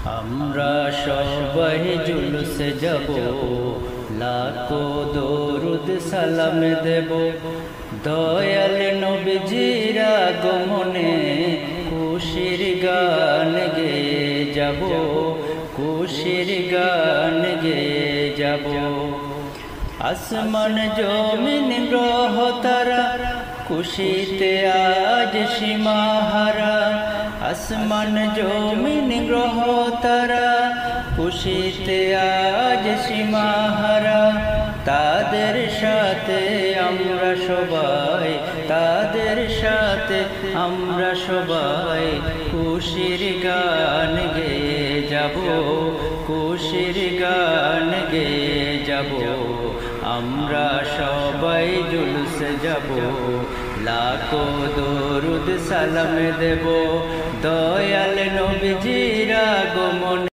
আমরা সবাই জুলুসে যাব, লাখো দরুদ সালাম দেব। দয়াল নবীজির আগমনে খুশির গান গেয়ে যাব, খুশির গান গেয়ে যাব। আসমান জমিন গ্রহ তারা খুশিতে আজ সীমাহারা। আসমান জমিন গ্রহ তারা খুশিতে আজ সীমাহারা। তাদের সাথে আমরা সবাই, তাদের সাথে আমরা সবাই খুশির গান গেয়ে যাব, খুশির গান গেয়ে যাব। আমরা সবাই জুলুসে যাব, লাখো দরুদ সালাম দেব। দয়াল নবীজির আগমনে